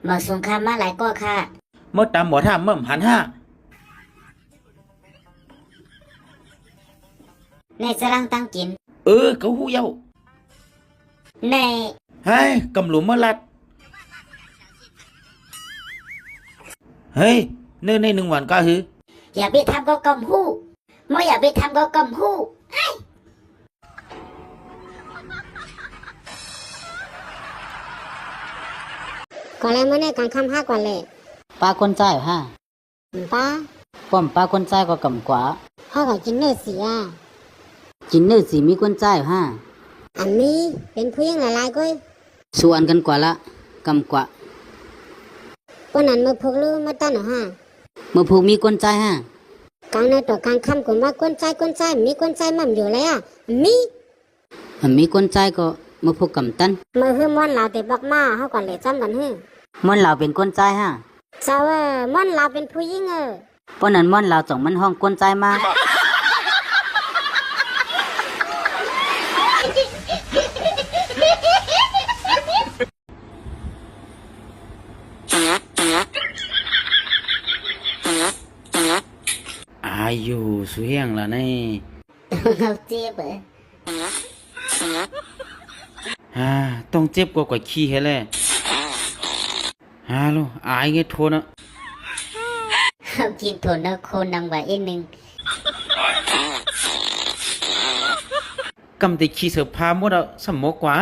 หมอสงครามมาหลายก็ค่ะเมื่อตามหมอท่าเมื่อหันห้าในสรังตั้งกินเขาหูเย้าในเฮ้ยกำหลุมเมื่อลัดเฮ้ยเนื้อใน1 วันก็หืออย่าไปทำก็กำหู้ไม่อย่าไปทำก็กำหู้ก่อนแล้วเมื่อเนี่ยการคำห้าก่อนเลยปลาคนใจฮะป้าป้อมปลาคนใจก็กำกว่าพ่อก็กินเนื้อเสียจินเนื้อสีมีคนใจฮะอันนี้เป็นผู้ยังหลายๆก้อยส่วนกันกว่าละกำกว่าวันนั้นมาพกลูกมาตั้นฮะเมื่อผูกมีคนใจฮะกลางในตัวกลางคำกูว่าก้นใจมีก้นใจมั่มอยู่เลยอ่ะมีคนใจก็เมื่อผูกกำตันเมื่อเฮือม้วนเราแต่บักมาเขาก่อนเลยจำกันเฮือม่อนเราเป็นคนใจฮะเจ้าม้วนเราเป็นผู้หญิงเพราะนั้นม่อนเราจ่องมันห้องคนใจมาอายุสุเฮียงละนี่เราเจ็บต้องเจ็บกว่าขี้เฮแล่ลูอายเงี้ยโทนะเรากินโทนแล้วโคนนังไว้หนึ่งกำติขี้เสือพาหมดอ่ะสมกว่า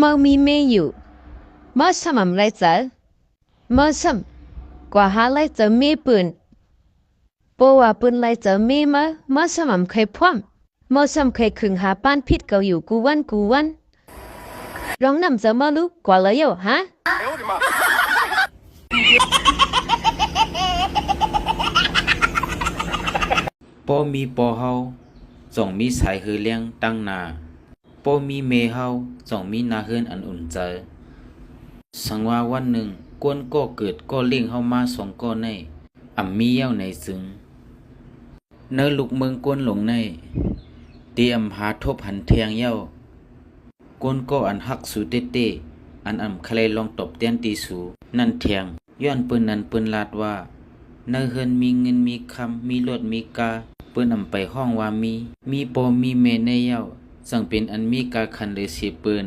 猫咪没有，猫什么来着？猫什么？挂下来จะไม่ปืนเพราะว่าปืน来จะไม่มา猫什么เคยพร้อม猫什么เคยขึงหาป้านพิษเกาอยู่กูวันร้องนำจะมาลูกกว่าเลยอยู่ฮะปอมีปอเฮาส่งมีสายหือเลี้ยงตั้งนาปอมีเมเฮาส่งมีนาเฮือนอันอุ่นใจสังว่าวันหนึ่งกวนก็เกิดก็เลี้ยงเฮามา2ก้อนในมีเย้าในซึ้งเนอลูกเมืองกวนหลงในเตรียมหาทบหันแทงเย้ากวนก็อันหักสูเต้อันใครลองตบเตียนตีสูนั่นแทงย้อนปืนนั้นปืนลาดว่าเนอเฮือนมีเงินมีคำมีรถมีกาปืนไปห้องว่ามีปอมีเมในเย้าสั่งเป็นอันมีกาคันเลยสิปืน